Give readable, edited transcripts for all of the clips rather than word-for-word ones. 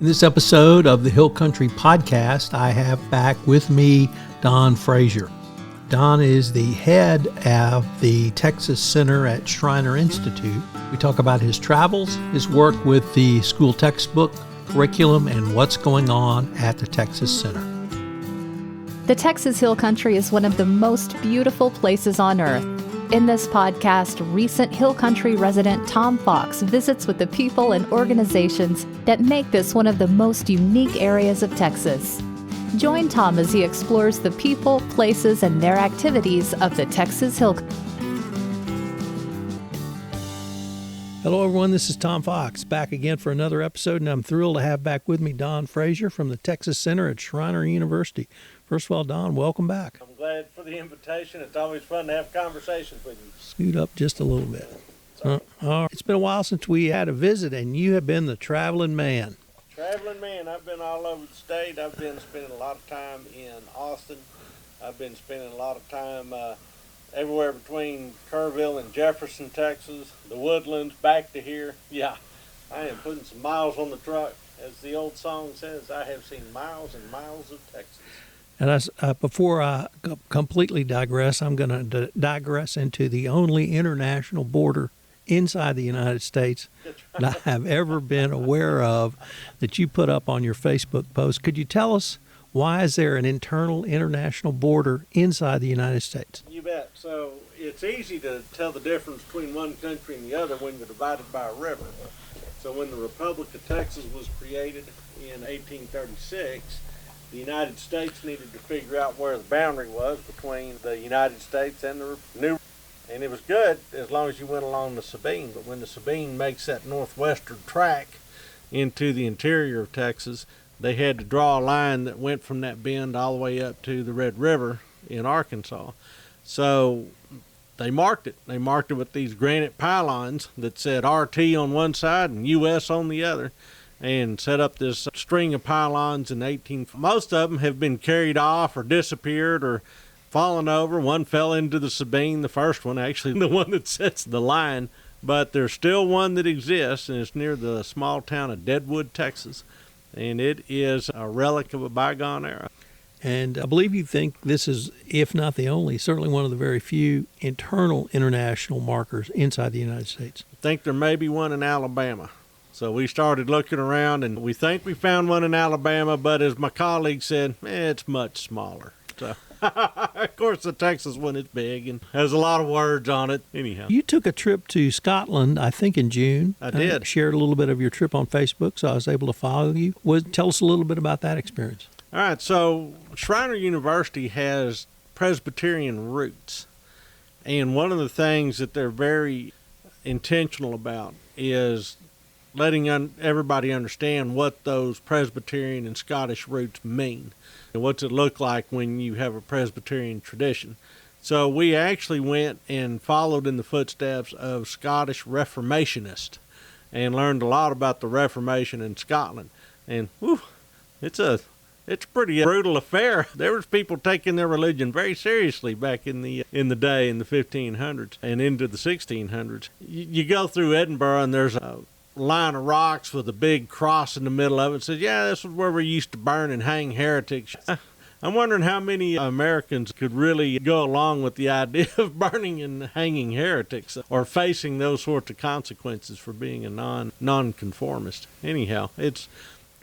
In this episode of the Hill Country Podcast, I have back with me Don Frazier. Don is the head of the Texas Center at Schreiner Institute. We talk about his travels, his work with the school textbook, curriculum, and what's going on at the Texas Center. The Texas Hill Country is one of the most beautiful places on earth. In this podcast, recent Hill Country resident Tom Fox visits with the people and organizations that make this one of the most unique areas of Texas. Join Tom as he explores the people, places, and their activities of the Texas Hill Country. Hello, everyone. This is Tom Fox, back again for another episode, and I'm thrilled to have back with me Don Frazier from the Texas Center at Schreiner University. First of all, Don, welcome back. I'm glad for the invitation. It's always fun to have conversations with you. Scoot up just a little bit. It's been a while since we had a visit, and you have been the traveling man. Traveling man. I've been all over the state. I've been spending a lot of time in Austin. I've been spending a lot of time everywhere between Kerrville and Jefferson, Texas, the Woodlands, back to here. Yeah, I am putting some miles on the truck. As the old song says, I have seen miles and miles of Texas. And before I completely digress, I'm going to digress into the only international border inside the United States that I have ever been aware of that you put up on your Facebook post. Could you tell us why is there an international border inside the United States? You bet. So it's easy to tell the difference between one country and the other when you're divided by a river. So when the Republic of Texas was created in 1836, the United States needed to figure out where the boundary was between the United States and the new. And it was good as long as you went along the Sabine. But when the Sabine makes that northwestern track into the interior of Texas, they had to draw a line that went from that bend all the way up to the Red River in Arkansas. So they marked it. They marked it with these granite pylons that said RT on one side and US on the other, and set up this string of pylons in 18. Most of them have been carried off or disappeared or fallen over. One fell into the Sabine, the first one, actually, the one that sets the line. But there's still one that exists, and it's near the small town of Deadwood, Texas. And it is a relic of a bygone era. And I believe you think this is, if not the only, certainly one of the very few internal international markers inside the United States. I think there may be one in Alabama. So we started looking around, and we think we found one in Alabama, but as my colleague said, it's much smaller. So, of course, the Texas one is big and has a lot of words on it. Anyhow. You took a trip to Scotland, I think, in June. I did. Shared a little bit of your trip on Facebook, so I was able to follow you. Tell us a little bit about that experience. All right, so Schreiner University has Presbyterian roots. And one of the things that they're very intentional about is letting everybody understand what those Presbyterian and Scottish roots mean and what's it look like when you have a Presbyterian tradition. So we actually went and followed in the footsteps of Scottish Reformationists and learned a lot about the Reformation in Scotland. And it's a pretty brutal affair. There was people taking their religion very seriously back in the day in the 1500s and into the 1600s. You go through Edinburgh and there's a line of rocks with a big cross in the middle of it. It says, yeah, this was where we used to burn and hang heretics. I'm wondering how many Americans could really go along with the idea of burning and hanging heretics or facing those sorts of consequences for being a nonconformist. Anyhow, it's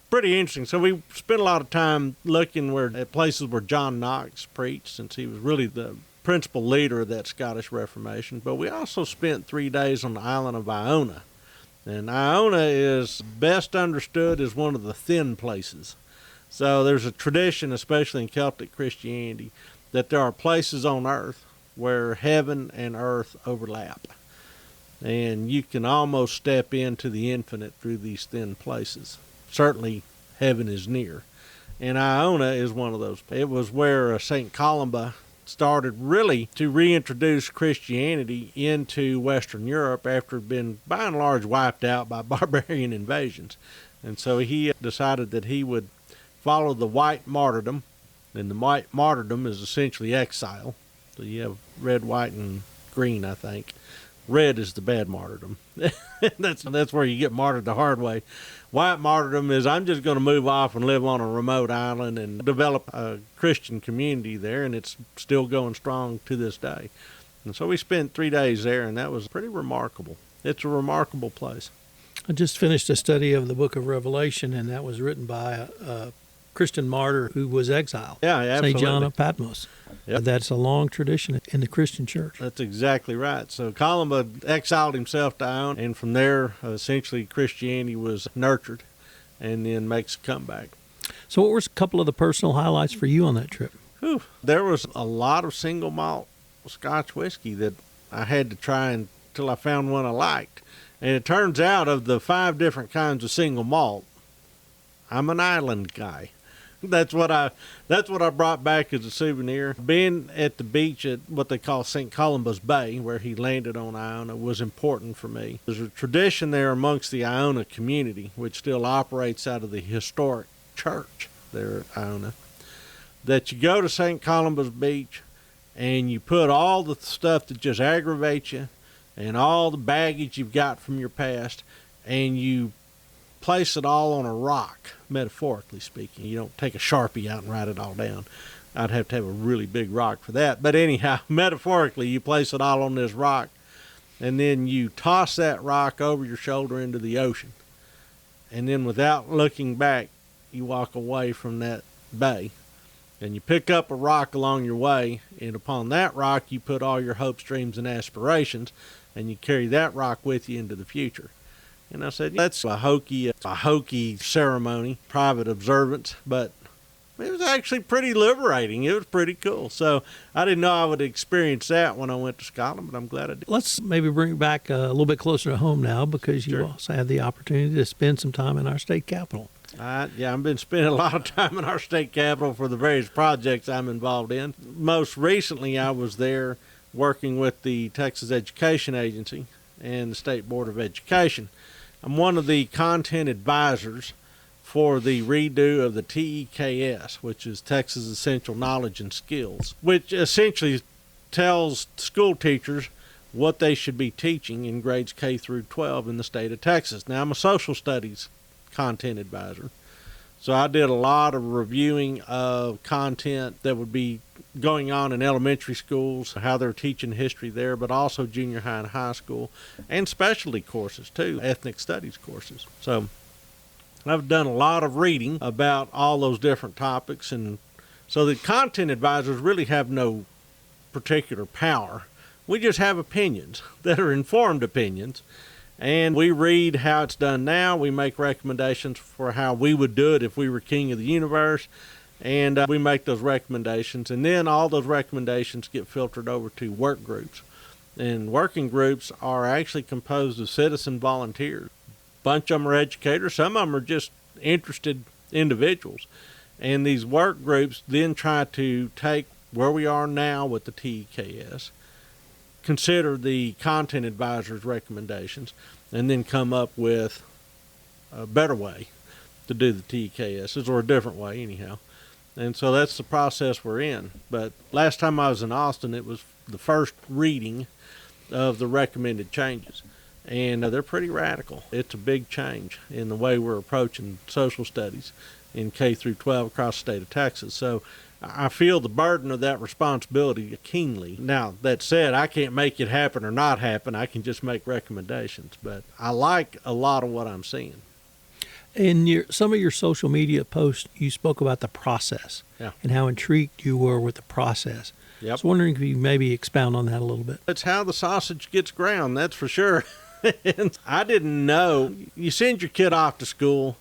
pretty interesting. So we spent a lot of time looking at places where John Knox preached, since he was really the principal leader of that Scottish Reformation. But we also spent 3 days on the island of Iona. And Iona is best understood as one of the thin places. So there's a tradition, especially in Celtic Christianity, that there are places on earth where heaven and earth overlap. And you can almost step into the infinite through these thin places. Certainly, heaven is near. And Iona is one of those. It was where St. Columba started really to reintroduce Christianity into Western Europe after it had been by and large wiped out by barbarian invasions. And so he decided that he would follow the white martyrdom, and the white martyrdom is essentially exile. So you have red, white, and green, I think. Red is the bad martyrdom. That's where you get martyred the hard way. White martyrdom is I'm just going to move off and live on a remote island and develop a Christian community there, and it's still going strong to this day. And so we spent 3 days there, and that was pretty remarkable. It's a remarkable place. I just finished a study of the book of Revelation, and that was written by a Christian martyr who was exiled. Yeah, absolutely. St. John of Patmos. Yep. That's a long tradition in the Christian church. That's exactly right. So Columba exiled himself to Iona, and from there, essentially, Christianity was nurtured and then makes a comeback. So what were a couple of the personal highlights for you on that trip? Whew. There was a lot of single malt Scotch whiskey that I had to try until I found one I liked. And it turns out of the 5 different kinds of single malt, I'm an island guy. That's what I brought back as a souvenir. Being at the beach at what they call St. Columba's Bay, where he landed on Iona, was important for me. There's a tradition there amongst the Iona community, which still operates out of the historic church there at Iona, that you go to St. Columba's Beach and you put all the stuff that just aggravates you and all the baggage you've got from your past, and you place it all on a rock, metaphorically speaking. You don't take a Sharpie out and write it all down. I'd have to have a really big rock for that. But anyhow, metaphorically, you place it all on this rock, and then you toss that rock over your shoulder into the ocean. And then without looking back, you walk away from that bay. And you pick up a rock along your way, and upon that rock, you put all your hopes, dreams, and aspirations, and you carry that rock with you into the future. And I said, that's a hokey ceremony, private observance, but it was actually pretty liberating. It was pretty cool. So I didn't know I would experience that when I went to Scotland, but I'm glad I did. Let's maybe bring it back a little bit closer to home now, because you Sure. also had the opportunity to spend some time in our state capitol. I've been spending a lot of time in our state capitol for the various projects I'm involved in. Most recently, I was there working with the Texas Education Agency and the State Board of Education. I'm one of the content advisors for the redo of the TEKS, which is Texas Essential Knowledge and Skills, which essentially tells school teachers what they should be teaching in grades K through 12 in the state of Texas. Now, I'm a social studies content advisor, so I did a lot of reviewing of content that would be going on in elementary schools, how they're teaching history there, but also junior high and high school, and specialty courses too, ethnic studies courses. So I've done a lot of reading about all those different topics, and so the content advisors really have no particular power. We just have opinions that are informed opinions, and we read how it's done now. We make recommendations for how we would do it if we were king of the universe, and we make those recommendations, and then all those recommendations get filtered over to work groups. And working groups are actually composed of citizen volunteers. A bunch of them are educators. Some of them are just interested individuals. And these work groups then try to take where we are now with the TEKS, consider the content advisor's recommendations, and then come up with a better way to do the TEKSs, or a different way anyhow. And so that's the process we're in. But last time I was in Austin, it was the first reading of the recommended changes. And they're pretty radical. It's a big change in the way we're approaching social studies in K through 12 across the state of Texas. So I feel the burden of that responsibility keenly. Now, that said, I can't make it happen or not happen. I can just make recommendations. But I like a lot of what I'm seeing. In some of your social media posts, you spoke about the process and how intrigued you were with the process. Yep. I was wondering if you maybe expound on that a little bit. That's how the sausage gets ground, that's for sure. And I didn't know. You send your kid off to school,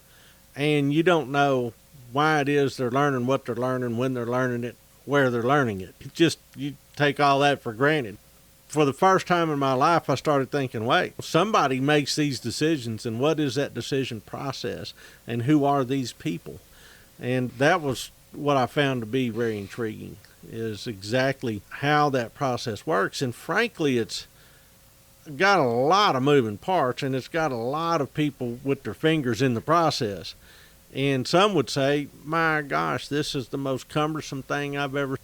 and you don't know why it is they're learning what they're learning, when they're learning it, where they're learning it. You take all that for granted. For the first time in my life, I started thinking, wait, somebody makes these decisions, and what is that decision process, and who are these people? And that was what I found to be very intriguing, is exactly how that process works. And frankly, it's got a lot of moving parts, and it's got a lot of people with their fingers in the process. And some would say, my gosh, this is the most cumbersome thing I've ever.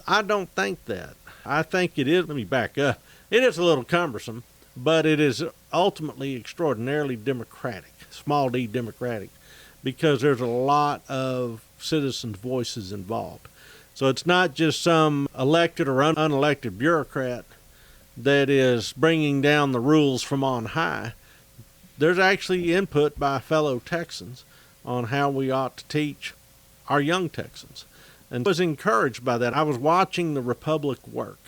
I don't think that. I think it is. Let me back up. It is a little cumbersome, but it is ultimately extraordinarily democratic, small d democratic, because there's a lot of citizens' voices involved. So it's not just some elected or unelected bureaucrat that is bringing down the rules from on high. There's actually input by fellow Texans on how we ought to teach our young Texans. And I was encouraged by that. I was watching the Republic work,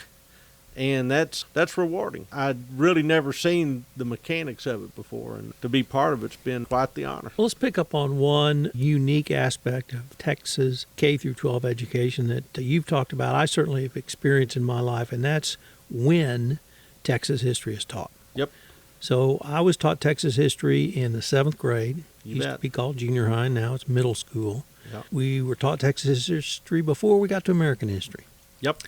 and that's rewarding. I'd really never seen the mechanics of it before, and to be part of it's been quite the honor. Well, let's pick up on one unique aspect of Texas K through 12 education that you've talked about. I certainly have experienced in my life, and that's when Texas history is taught. Yep. So I was taught Texas history in the 7th grade. You Used bet. to be called junior high. Now it's middle school. Yep. We were taught Texas history before we got to American history. Yep.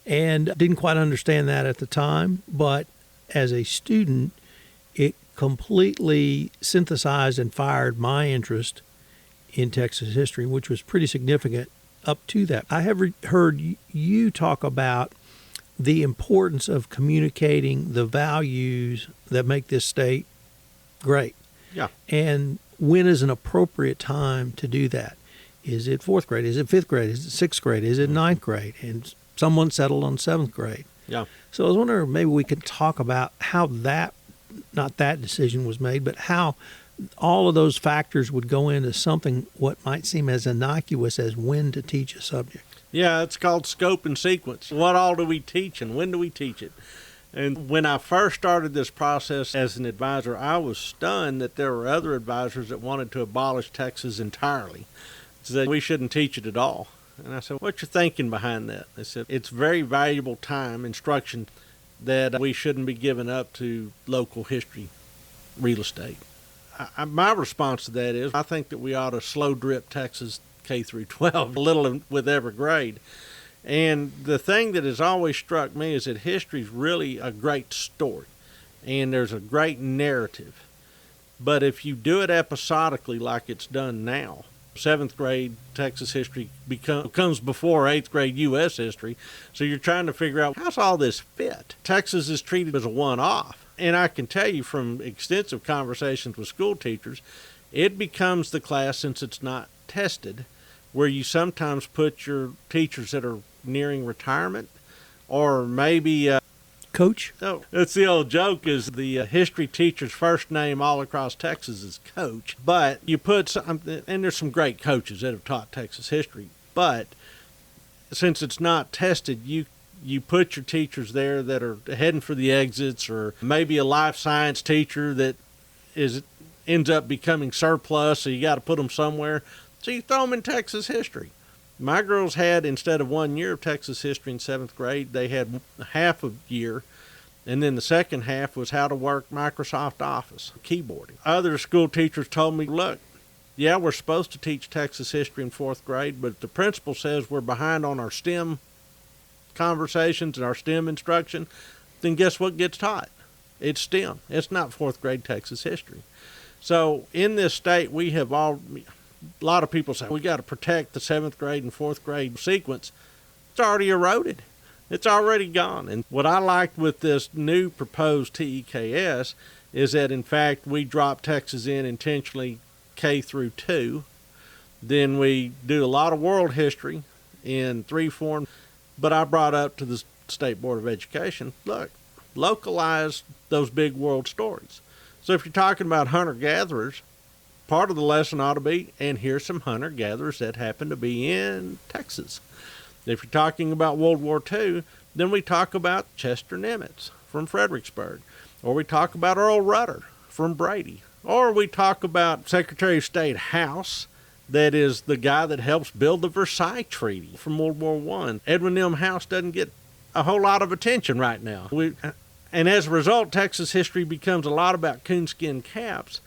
And didn't quite understand that at the time, but as a student, it completely synthesized and fired my interest in Texas history, which was pretty significant up to that. I have heard you talk about the importance of communicating the values that make this state great. Yeah. And when is an appropriate time to do that? Is it 4th grade? Is it 5th grade? Is it 6th grade? Is it 9th grade? And someone settled on 7th grade. Yeah. So I was wondering if maybe we could talk about how not that decision was made, but how all of those factors would go into something what might seem as innocuous as when to teach a subject. Yeah, it's called scope and sequence. What all do we teach and when do we teach it? And when I first started this process as an advisor, I was stunned that there were other advisors that wanted to abolish Texas entirely, so that we shouldn't teach it at all. And I said, what's your thinking behind that? They said, it's very valuable time, instruction, that we shouldn't be giving up to local history, real estate. My response to that is, I think that we ought to slow drip Texas K through 12, a little with every grade. And the thing that has always struck me is that history is really a great story, and there's a great narrative. But if you do it episodically like it's done now, 7th grade Texas history comes before 8th grade U.S. history, so you're trying to figure out, how's all this fit? Texas is treated as a one-off. And I can tell you from extensive conversations with school teachers, it becomes the class, since it's not tested, where you sometimes put your teachers that are nearing retirement, or maybe Coach? Oh, that's the old joke, is the history teacher's first name all across Texas is Coach. But you put some, and there's some great coaches that have taught Texas history, but since it's not tested, you put your teachers there that are heading for the exits, or maybe a life science teacher that ends up becoming surplus, so you got to put them somewhere. So you throw them in Texas history. My girls had, instead of 1 year of Texas history in 7th grade, they had half a year, and then the second half was how to work Microsoft Office, keyboarding. Other school teachers told me, look, yeah, we're supposed to teach Texas history in 4th grade, but if the principal says we're behind on our STEM conversations and our STEM instruction, then guess what gets taught? It's STEM. It's not 4th grade Texas history. So in this state, we have a lot of people say we got to protect the 7th grade and 4th grade sequence. It's already eroded. It's already gone. And what I liked with this new proposed TEKS is that, in fact, we drop Texas in intentionally K through 2. Then we do a lot of world history in 3 form. But I brought up to the State Board of Education, look, localize those big world stories. So if you're talking about hunter-gatherers, part of the lesson ought to be, and here's some hunter-gatherers that happen to be in Texas. If you're talking about World War II, then we talk about Chester Nimitz from Fredericksburg, or we talk about Earl Rudder from Brady, or we talk about Secretary of State House, that is the guy that helps build the Versailles Treaty from World War I. Edwin M. House doesn't get a whole lot of attention right now. And as a result, Texas history becomes a lot about coonskin caps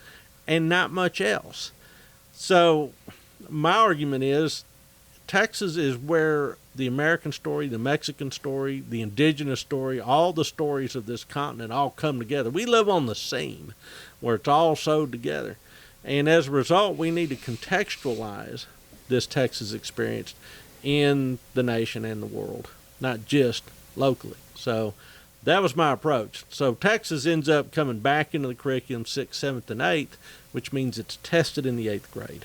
and not much else. So my argument is Texas is where the American story, the Mexican story, the indigenous story, all the stories of this continent all come together. We live on the seam where it's all sewed together. And as a result, we need to contextualize this Texas experience in the nation and the world, not just locally. So That was my approach. So Texas ends up coming back into the curriculum 6th, 7th, and 8th, which means it's tested in the 8th grade,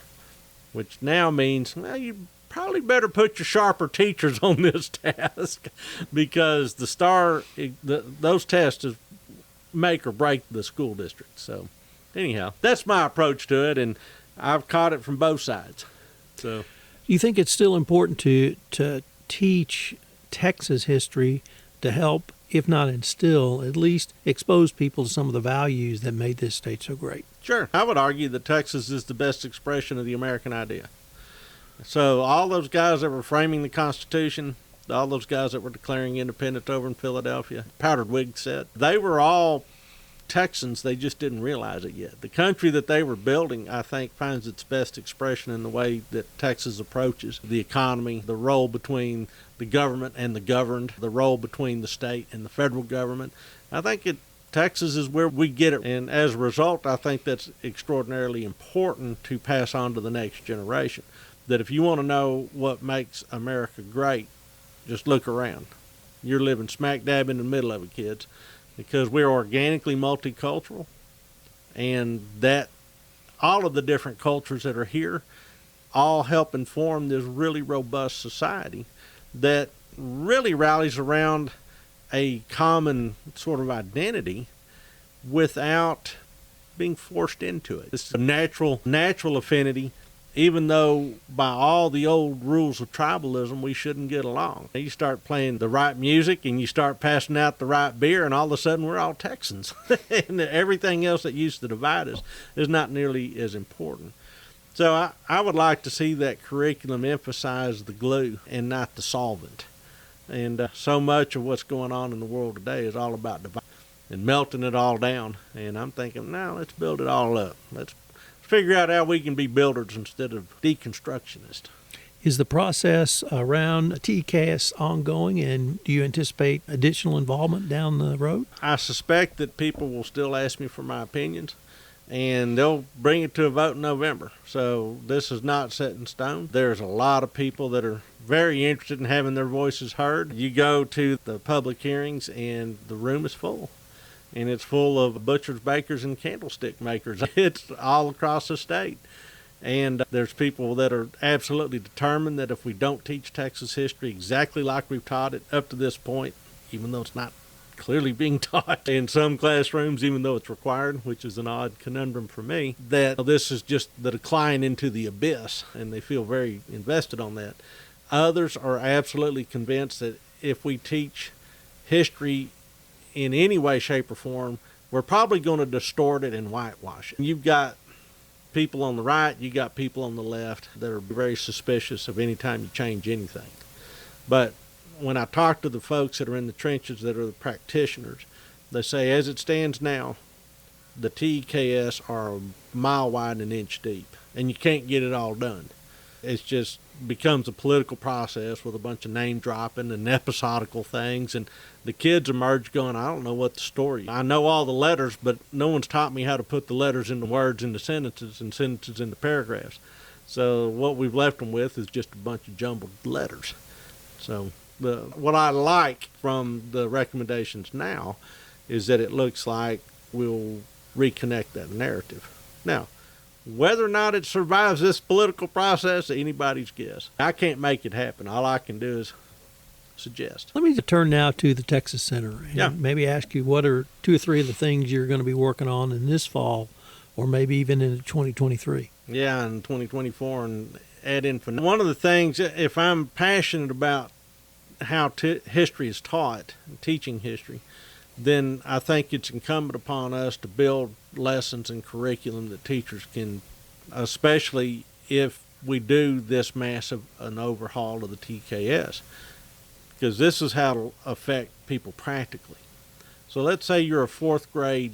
which now means, well, you probably better put your sharper teachers on this task because those tests make or break the school district. So anyhow, that's my approach to it, and I've caught it from both sides. So, Do you think it's still important to teach Texas history to help, if not instill, at least expose people to some of the values that made this state so great? Sure. I would argue that Texas is the best expression of the American idea. So all those guys that were framing the Constitution, all those guys that were declaring independence over in Philadelphia, powdered wig set, they were all Texans. They just didn't realize it yet. The country that they were building, I think, finds its best expression in the way that Texas approaches the economy, the role between the government and the governed, the role between the state and the federal government. I think Texas is where we get it. And as a result, I think that's extraordinarily important to pass on to the next generation. That if you want to know what makes America great, just look around. You're living smack dab in the middle of it, kids, because we're organically multicultural, and that all of the different cultures that are here all help inform this really robust society that really rallies around a common sort of identity without being forced into it. It's a natural affinity, even though by all the old rules of tribalism, we shouldn't get along. You start playing the right music and you start passing out the right beer, and all of a sudden we're all Texans. And everything else that used to divide us is not nearly as important. So I would like to see that curriculum emphasize the glue and not the solvent. And so much of what's going on in the world today is all about dividing and melting it all down. And I'm thinking, now let's build it all up. Let's figure out how we can be builders instead of deconstructionists. Is the process around TEKS ongoing, and do you anticipate additional involvement down the road? I suspect that people will still ask me for my opinions, and they'll bring it to a vote in November. So this is not set in stone. There's a lot of people that are very interested in having their voices heard. You go to the public hearings, and the room is full. And it's full of butchers, bakers, and candlestick makers. It's all across the state. And there's people that are absolutely determined that if we don't teach Texas history exactly like we've taught it up to this point, even though it's not clearly being taught in some classrooms, even though it's required, which is an odd conundrum for me, that this is just the decline into the abyss, and they feel very invested on that. Others are absolutely convinced that if we teach history in any way, shape, or form, we're probably going to distort it and whitewash it. You've got people on the right, you got people on the left that are very suspicious of any time you change anything. But when I talk to the folks that are in the trenches, that are the practitioners, they say, as it stands now, the TEKS are a mile wide and an inch deep, and you can't get it all done. It just becomes a political process with a bunch of name dropping and episodical things, and the kids emerge going, I don't know what the story is. I know all the letters, but no one's taught me how to put the letters into words into sentences and sentences into paragraphs. So what we've left them with is just a bunch of jumbled letters. So what I like from the recommendations now is that it looks like we'll reconnect that narrative. Now, whether or not it survives this political process, anybody's guess. I can't make it happen. All I can do is suggest. Let me turn now to the Texas Center and maybe ask you what are 2 or 3 of the things you're going to be working on in this fall, or maybe even in 2023. Yeah, in 2024 and ad infinitum. One of the things, if I'm passionate about how history is taught, teaching history, then I think it's incumbent upon us to build lessons and curriculum that teachers can, especially if we do this massive an overhaul of the TKS, because this is how it'll affect people practically. So let's say you're a 4th grade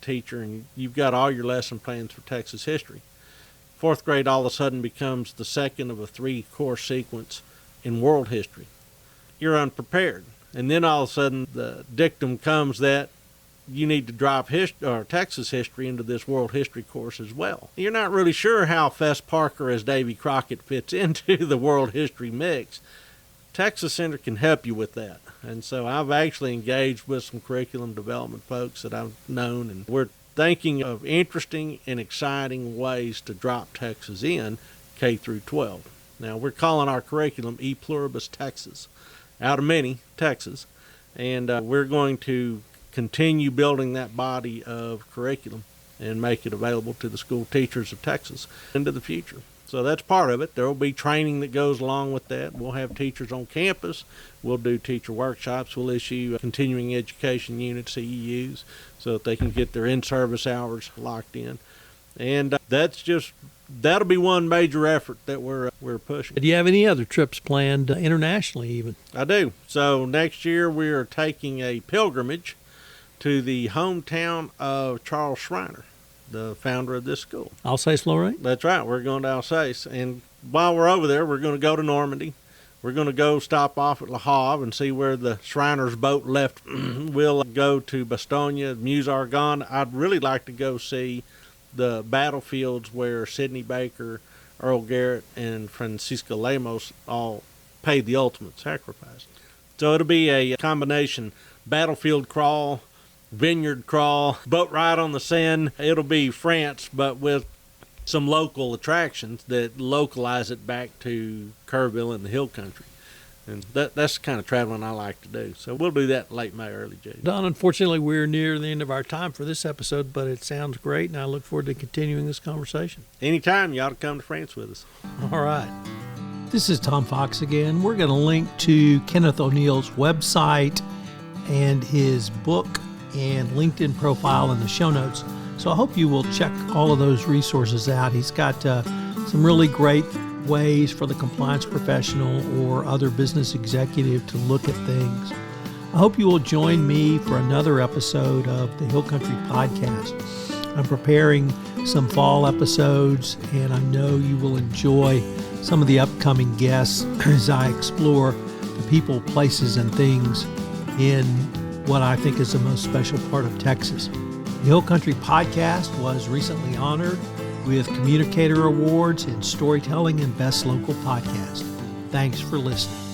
teacher and you've got all your lesson plans for Texas history. 4th grade all of a sudden becomes the second of a 3-course sequence in world history. You're unprepared. And then all of a sudden the dictum comes that you need to drop Texas history into this world history course as well. You're not really sure how Fess Parker as Davy Crockett fits into the world history mix. Texas Center can help you with that. And so I've actually engaged with some curriculum development folks that I've known, and we're thinking of interesting and exciting ways to drop Texas in K through 12. Now, we're calling our curriculum E Pluribus Texas, out of many, Texas, and we're going to continue building that body of curriculum and make it available to the school teachers of Texas into the future. So that's part of it. There will be training that goes along with that. We'll have teachers on campus. We'll do teacher workshops. We'll issue continuing education units, CEUs, so that they can get their in-service hours locked in. And that'll be one major effort that we're pushing. Do you have any other trips planned internationally even? I do. So next year we are taking a pilgrimage to the hometown of Charles Schreiner, the founder of this school. Alsace-Lorraine? That's right. We're going to Alsace. And while we're over there, we're going to go to Normandy. We're going to go stop off at Le Havre and see where the Shriner's boat left. We'll go to Bastogne, Meuse-Argonne. I'd really like to go see the battlefields where Sidney Baker, Earl Garrett, and Francisco Lemos all paid the ultimate sacrifice. So it'll be a combination battlefield crawl, vineyard crawl, boat ride on the Seine. It'll be France, but with some local attractions that localize it back to Kerrville and the hill country. And that's the kind of traveling I like to do. So we'll do that late May, early June. Don, unfortunately, we're near the end of our time for this episode, but it sounds great, and I look forward to continuing this conversation. Anytime, you ought to come to France with us. All right. This is Tom Fox again. We're going to link to Kenneth O'Neill's website and his book and LinkedIn profile in the show notes. So I hope you will check all of those resources out. He's got some really great ways for the compliance professional or other business executive to look at things. I hope you will join me for another episode of the Hill Country Podcast. I'm preparing some fall episodes, and I know you will enjoy some of the upcoming guests as I explore the people, places, and things in what I think is the most special part of Texas. The Hill Country Podcast was recently honored with Communicator Awards in Storytelling and Best Local Podcast. Thanks for listening.